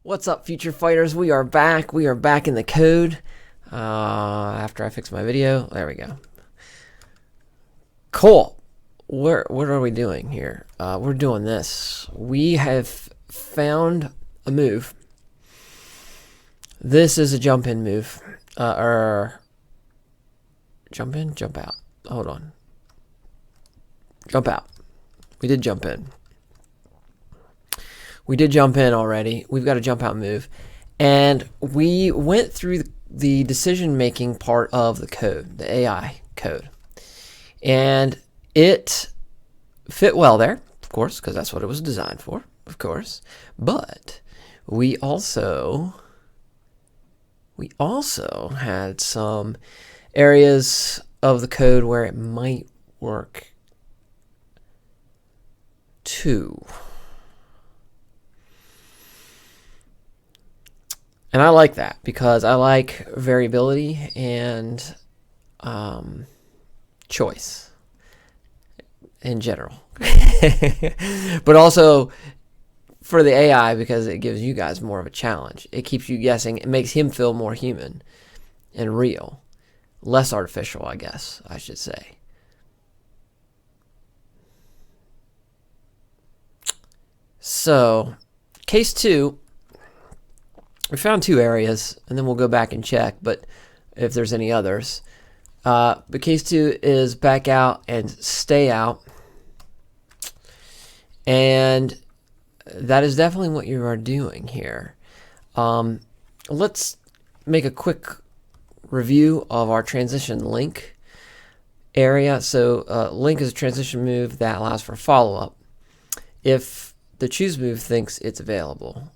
What's up, future fighters? We are back. We are back in the code. After I fix my video, there we go. Cool. What are we doing here? We're doing this. We have found a move. This is a jump in move. Or jump in, jump out. Hold on. Jump out. We did jump in. We did jump in already. We've got a jump out move. And we went through the decision-making part of the code, the AI code. And it fit well there, of course, because that's what it was designed for, of course. But we also had some areas of the code where it might work too. And I like that because I like variability and choice in general. But also for the AI because it gives you guys more of a challenge. It keeps you guessing. It makes him feel more human and real. Less artificial, I guess I should say. So, case 2. We found 2 areas, and then we'll go back and check, but if there's any others. But case 2 is back out and stay out. And that is definitely what you are doing here. Let's make a quick review of our transition link area. So link is a transition move that allows for follow-up if the choose move thinks it's available.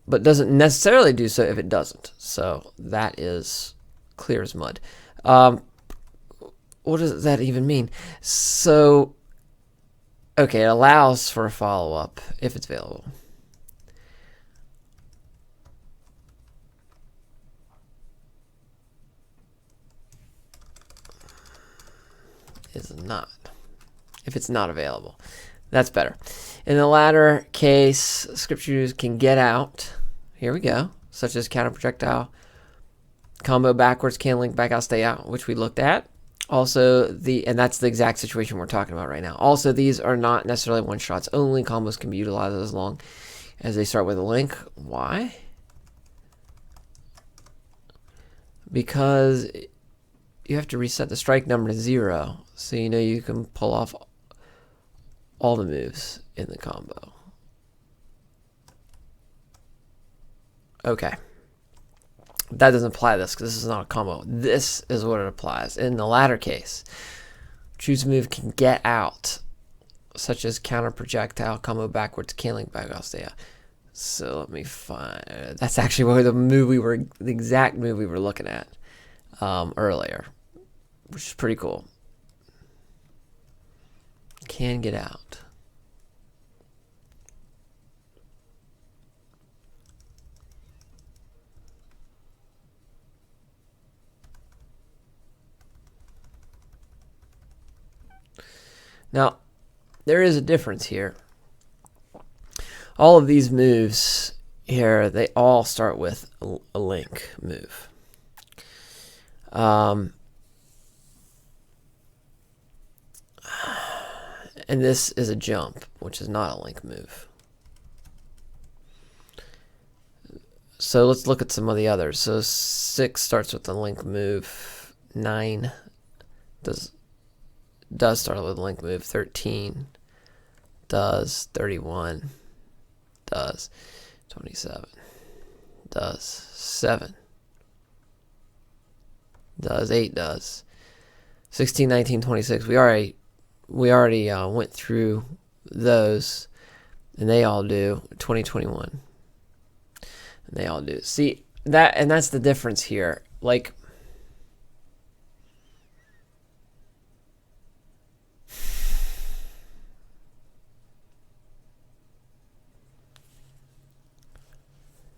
But doesn't necessarily do so if it doesn't. So that is clear as mud. What does that even mean? So, okay, it allows for a follow-up if it's available. Is not. If it's not available. That's better. In the latter case, script users can get out. Here we go. Such as counter projectile, combo backwards, can link, back out, stay out, which we looked at. Also, and that's the exact situation we're talking about right now. Also, these are not necessarily one shots only. Combos can be utilized as long as they start with a link. Why? Because you have to reset the strike number to 0, so you know you can pull off all the moves in the combo. Okay. That doesn't apply to this because this is not a combo. This is what it applies. In the latter case, choose move can get out, such as counter projectile, combo backwards, can link, back out, stay out. So let me find. That's actually the exact move we were looking at earlier, which is pretty cool. Can get out. Now, there is a difference here. All of these moves here, they all start with a link move. And this is a jump, which is not a link move. So let's look at some of the others. So 6 starts with a link move. 9 does start with a link move. 13 does. 31 does. 27 does. 7 does. 8 does. 16, 19, 26. We already went through those, and they all do. 2021, and they all do. See that, and that's the difference here. Like,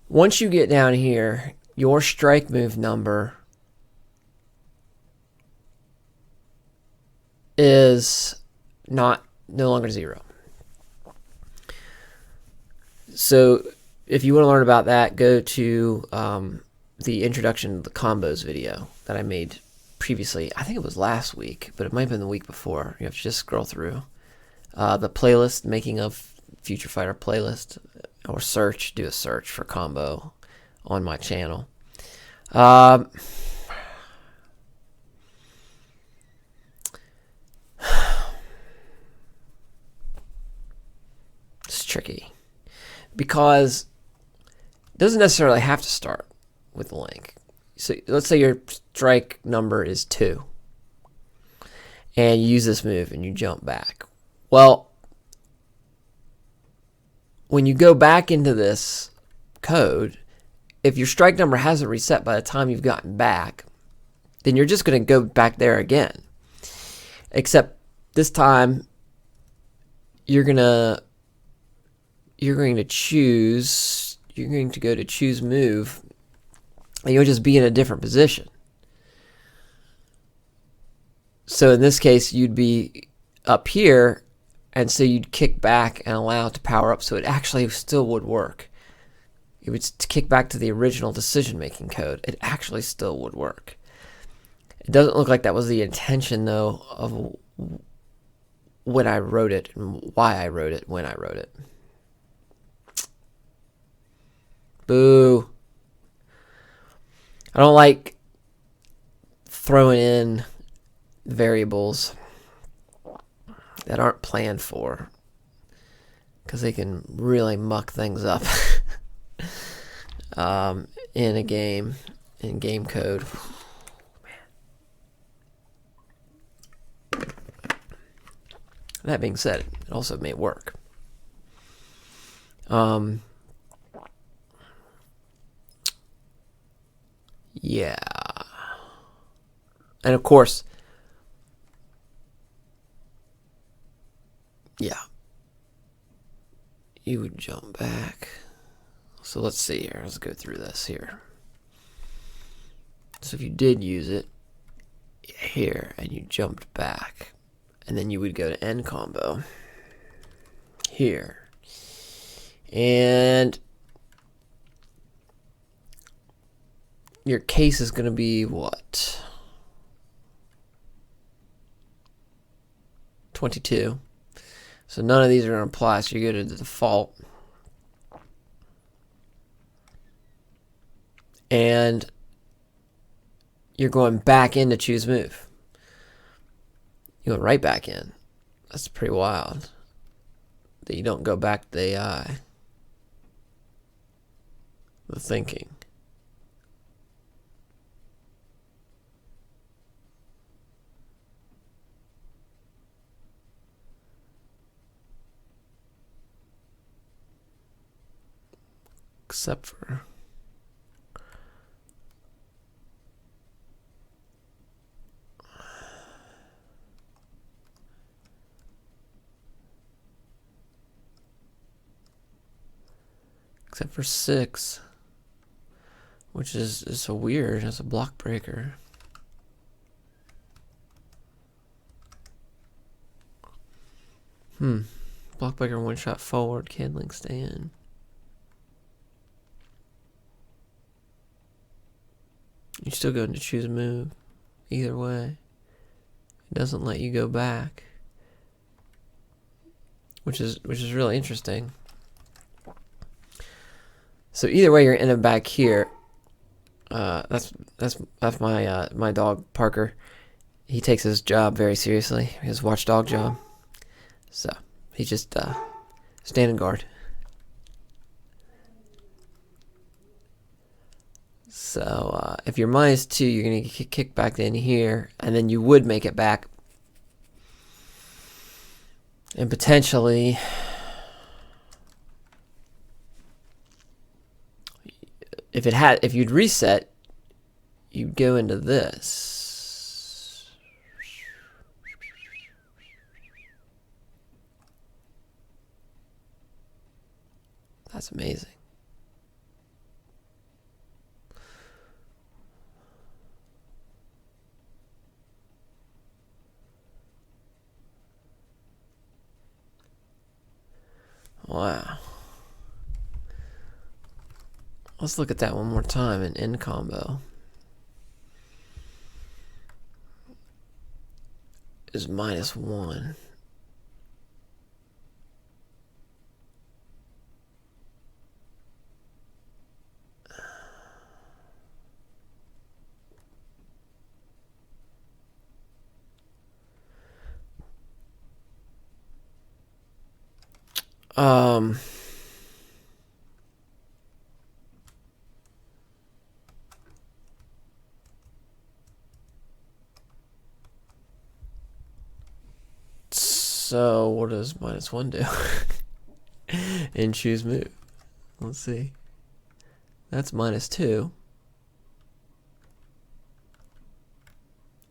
once you get down here, your strike move number is no longer 0. So if you want to learn about that, go to the introduction to the combos video that I made previously. I think it was last week, but it might have been the week before. You have to just scroll through the playlist, making of Future Fighter playlist, or do a search for combo on my channel. It's tricky because it doesn't necessarily have to start with the link. So let's say your strike number is 2 and you use this move and you jump back. Well, when you go back into this code, if your strike number hasn't reset by the time you've gotten back, then you're just going to go back there again. Except this time you're going to go to choose move, and you'll just be in a different position. So in this case, you'd be up here, and so you'd kick back and allow it to power up, so it actually still would work. It would kick back to the original decision-making code. It actually still would work. It doesn't look like that was the intention, though, of when I wrote it and why I wrote it when I wrote it. Boo. I don't like throwing in variables that aren't planned for, because they can really muck things up in a game, in game code. That being said, it also may work. Yeah. And of course, yeah, you would jump back. So let's see here. Let's go through this here. So if you did use it here and you jumped back, and then you would go to end combo here. And your case is going to be what? 22. So none of these are going to apply, so you go to the default. And you're going back in to choose move. You go right back in. That's pretty wild that you don't go back to the AI. The thinking. Except for except for 6, which is so weird as a block breaker. Block breaker, one shot forward, canceling stand. You're still going to choose a move. Either way, it doesn't let you go back, which is really interesting. So either way, you're in and back here. That's my dog Parker. He takes his job very seriously, his watchdog job. So he's just standing guard. So if you're -2, you're going to get kicked back in here, and then you would make it back. And potentially, if you'd reset, you'd go into this. That's amazing. Wow. Let's look at that one more time in end combo. Is -1. So what does -1 do? And choose move. Let's see. That's -2.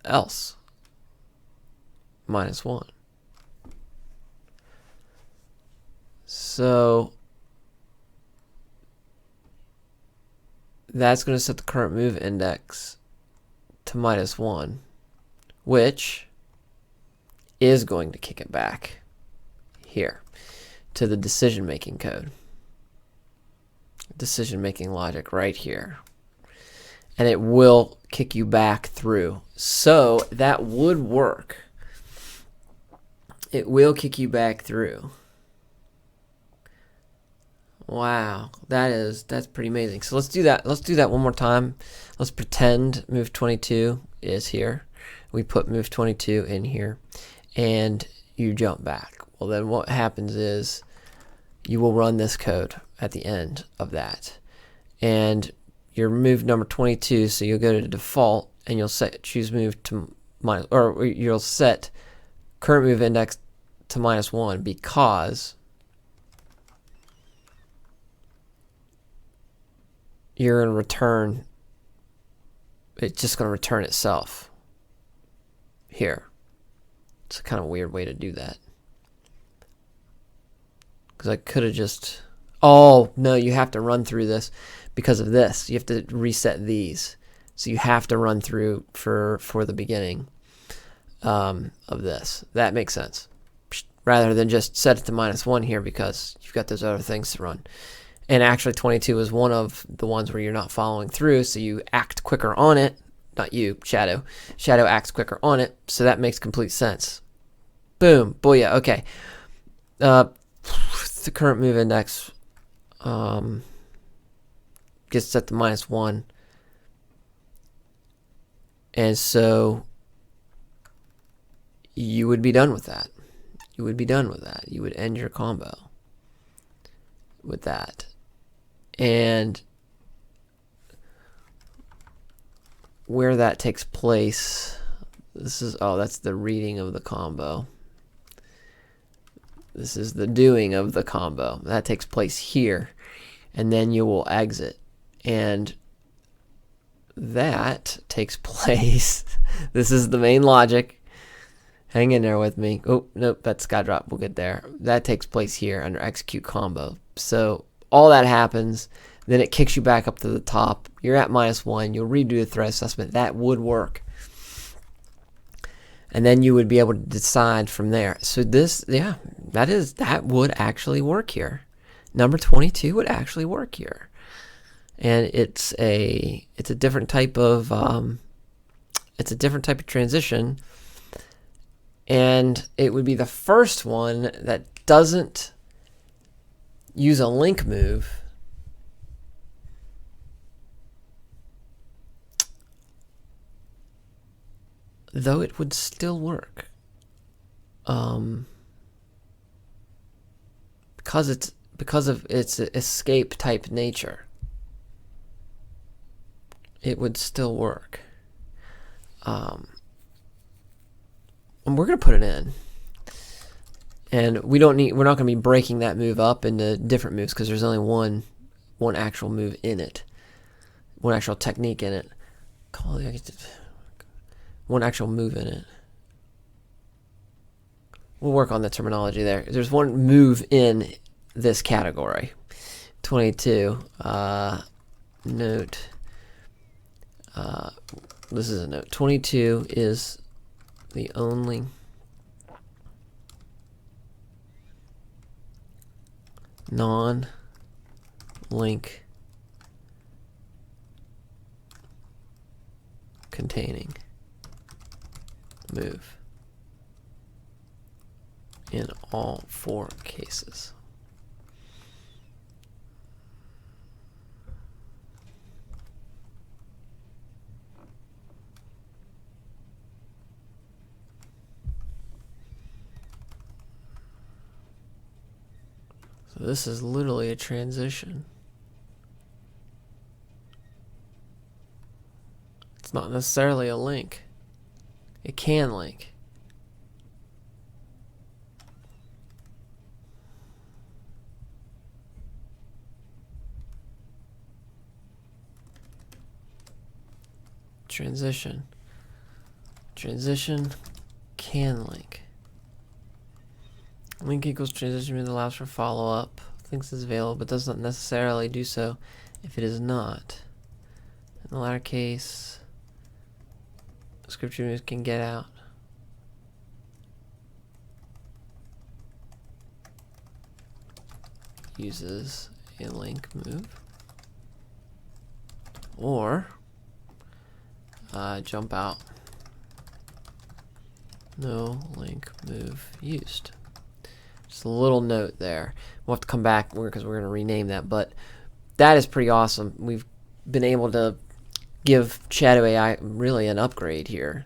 Else. -1. So that's going to set the current move index to -1, which is going to kick it back here to the decision-making code. Decision-making logic right here. And it will kick you back through. So that would work. It will kick you back through. Wow, that's pretty amazing. So let's do that. Let's do that one more time. Let's pretend move 22 is here. We put move 22 in here, and you jump back. Well, then what happens is you will run this code at the end of that, and your move number 22. So you'll go to default, and you'll choose move to minus, or you'll set current move index to -1 because you're going to return, it's just going to return itself here. It's a kind of weird way to do that. Because I could have just, oh, no, you have to run through this because of this. You have to reset these. So you have to run through for the beginning of this. That makes sense. Rather than just set it to -1 here because you've got those other things to run. And actually 22 is one of the ones where you're not following through, so you act quicker on it. Not you, Shadow. Shadow acts quicker on it, so that makes complete sense. Boom. Booyah. Okay. The current move index gets set to -1. And so you would be done with that. You would be done with that. You would end your combo with that. And where that takes place, this is, oh, that's the reading of the combo. This is the doing of the combo. That takes place here. And then you will exit. And that takes place. This is the main logic. Hang in there with me. Oh, nope, that's Skydrop. We'll get there. That takes place here under execute combo. So all that happens, then it kicks you back up to the top. You're at -1. You'll redo the threat assessment. That would work. And then you would be able to decide from there. So this, yeah, that would actually work here. Number 22 would actually work here. And it's a different type of transition. And it would be the first one that doesn't use a link move, though it would still work, because of its escape type nature. It would still work. And we're gonna put it in. And we're not going to be breaking that move up into different moves because there's only one actual move in it, one actual technique in it, one actual move in it. We'll work on the terminology there. There's one move in this category. 22. Note. This is a note. 22 is the only non-link containing move in all 4 cases. So this is literally a transition. It's not necessarily a link. It can link. Transition. Transition can link. Link equals transition means allows for follow-up. Thinks is available, but does not necessarily do so if it is not. In the latter case, script moves can get out. Uses a link move. Or jump out. No link move used. Just a little note there. We'll have to come back because we're going to rename that, but that is pretty awesome. We've been able to give Shadow AI really an upgrade here.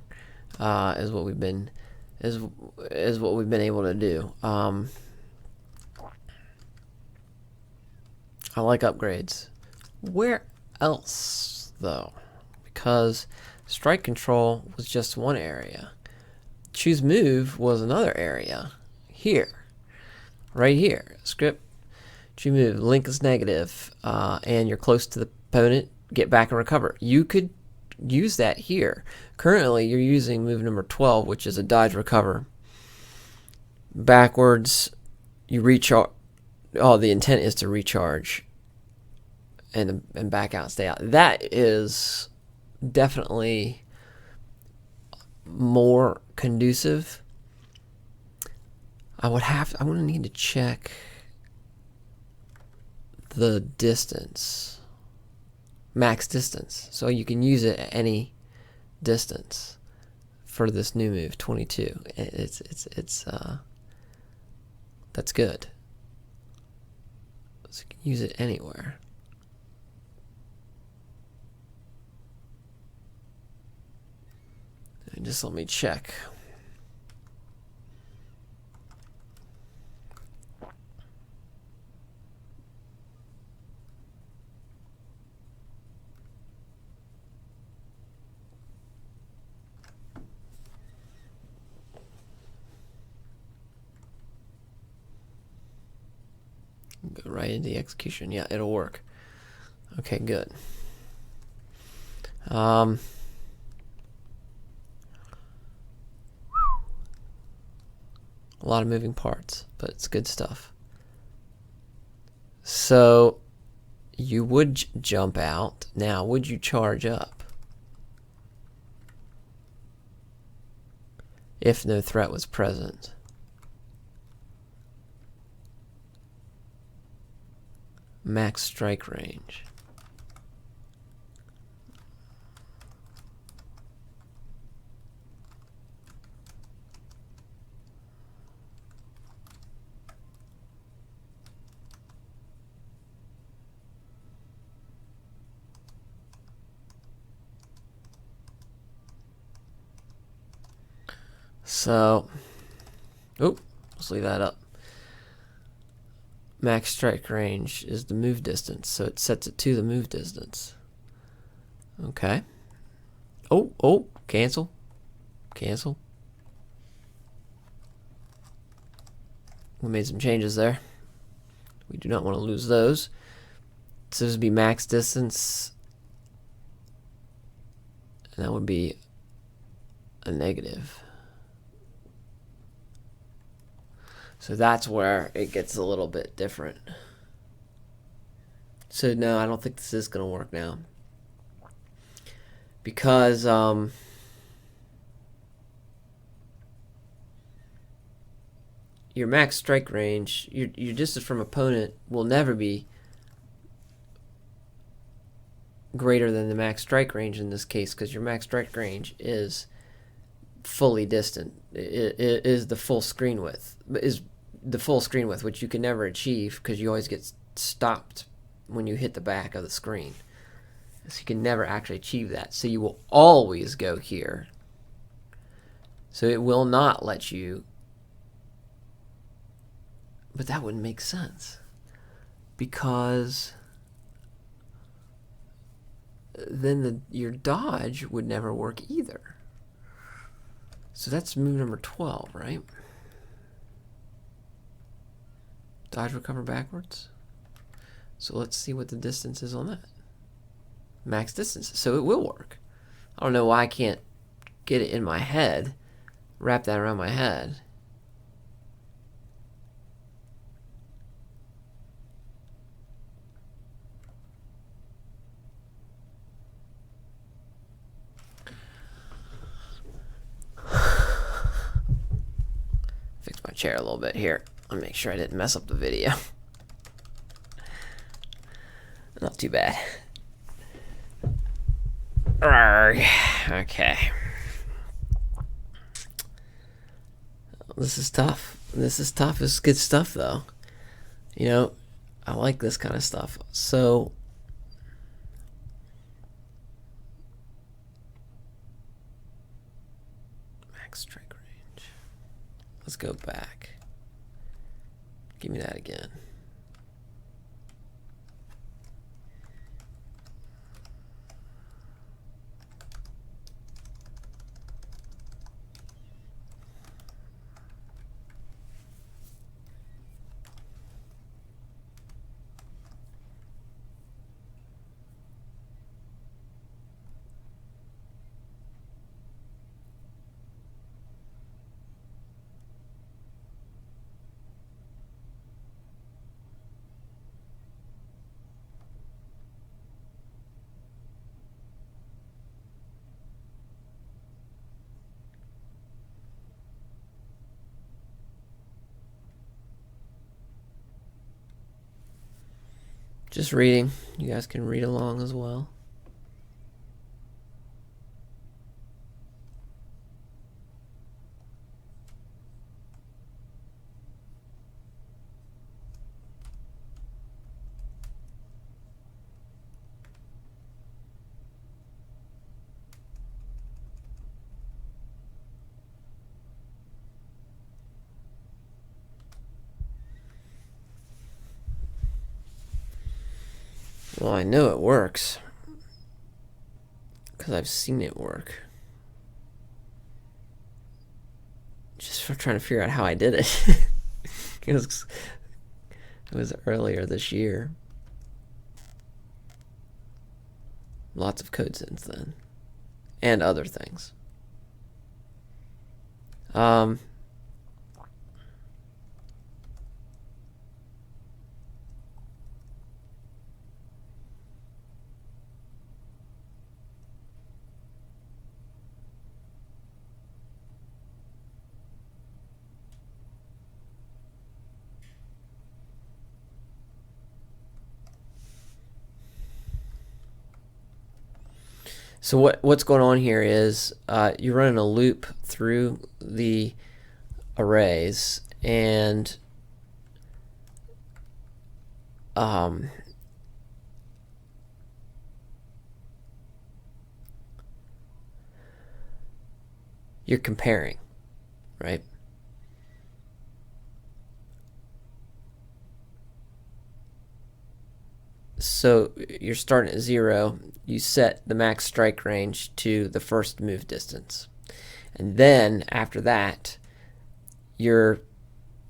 Is what we've been able to do. I like upgrades. Where else though? Because strike control was just one area. Choose move was another area. Here. Right here. Script. Choose move. Link is negative. And you're close to the opponent. Get back and recover. You could use that here. Currently you're using move number 12, which is a dodge recover. Backwards you recharge. Oh, the intent is to recharge and back out, stay out. That is definitely more conducive. I'm gonna need to check the distance, max distance, so you can use it at any distance for this new move 22. It's that's good. So you can use it anywhere. And just let me check. Go right into the execution. Yeah, it'll work. Okay, good. A lot of moving parts, but it's good stuff. So you would jump out. Now, would you charge up if no threat was present? Max strike range. So, let's leave that up. Max strike range is the move distance, so it sets it to the move distance. Okay. Cancel. Cancel. We made some changes there. We do not want to lose those. So this would be max distance, and that would be a negative. So that's where it gets a little bit different. So no, I don't think this is going to work now. Because your max strike range, your distance from opponent will never be greater than the max strike range in this case, because your max strike range is fully distant. It is the full screen width, which you can never achieve because you always get stopped when you hit the back of the screen. So you can never actually achieve that. So you will always go here. So it will not let you. But that wouldn't make sense, because then your dodge would never work either. So that's move number 12, right? Dodge, recover backwards. So let's see what the distance is on that. Max distance. So it will work. I don't know why I can't get it in my head, wrap that around my head. Fix my chair a little bit here. I'll make sure I didn't mess up the video. Not too bad. Okay. This is tough. This is tough. This is good stuff, though. You know, I like this kind of stuff. So, max strike range. Let's go back. Give me that again. Just reading. You guys can read along as well. Well, I know it works because I've seen it work. Just for trying to figure out how I did it. It was earlier this year. Lots of code since then, and other things. So what's going on here is you're running a loop through the arrays, and you're comparing, right? So you're starting at 0. You set the max strike range to the first move distance. And then after that, you're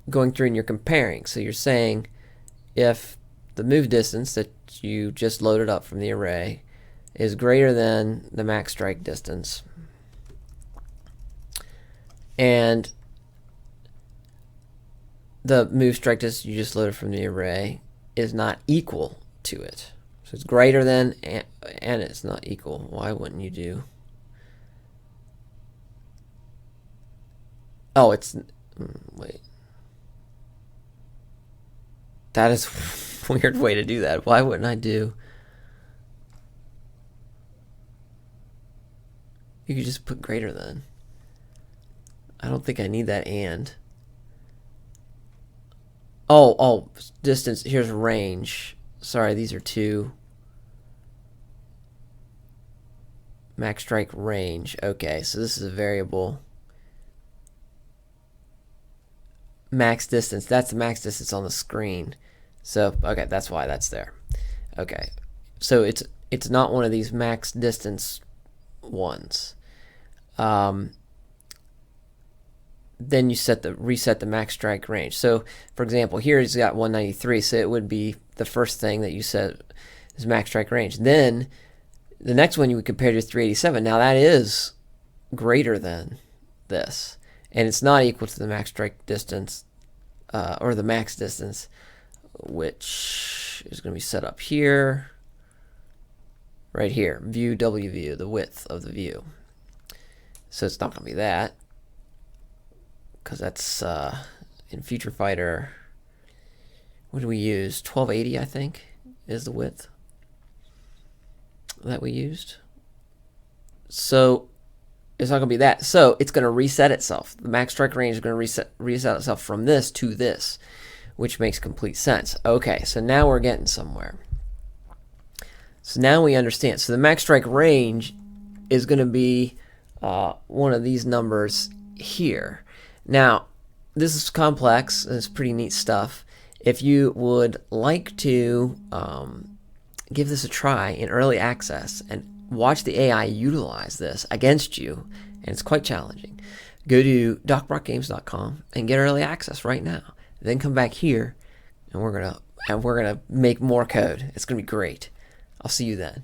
going through and you're comparing. So you're saying if the move distance that you just loaded up from the array is greater than the max strike distance, and the move strike distance you just loaded from the array is not equal to it. So it's greater than and it's not equal. Why wouldn't you do? Oh, it's wait. That is a weird way to do that. Why wouldn't I do You could just put greater than. I don't think I need that and. Oh, distance. Here's range. Sorry, these are two. Max strike range. Okay, so this is a variable. Max distance. That's the max distance on the screen. So, okay, that's why that's there. Okay, so it's not one of these max distance ones. Then you reset the max strike range. So, for example, here he's got 193, so it would be the first thing that you set is max strike range. Then the next one you would compare to 387. Now that is greater than this, and it's not equal to the max strike distance or the max distance, which is going to be set up here, right here, view W view, the width of the view. So it's not going to be that, because that's in Future Fighter. What do we use? 1280, I think, is the width that we used. So it's not going to be that. So it's going to reset itself. The max strike range is going to reset itself from this to this, which makes complete sense. Okay, so now we're getting somewhere. So now we understand. So the max strike range is going to be one of these numbers here. Now, this is complex, and it's pretty neat stuff. If you would like to give this a try in early access and watch the AI utilize this against you, and it's quite challenging, go to docbrockgames.com and get early access right now. Then come back here, and we're gonna make more code. It's gonna be great. I'll see you then.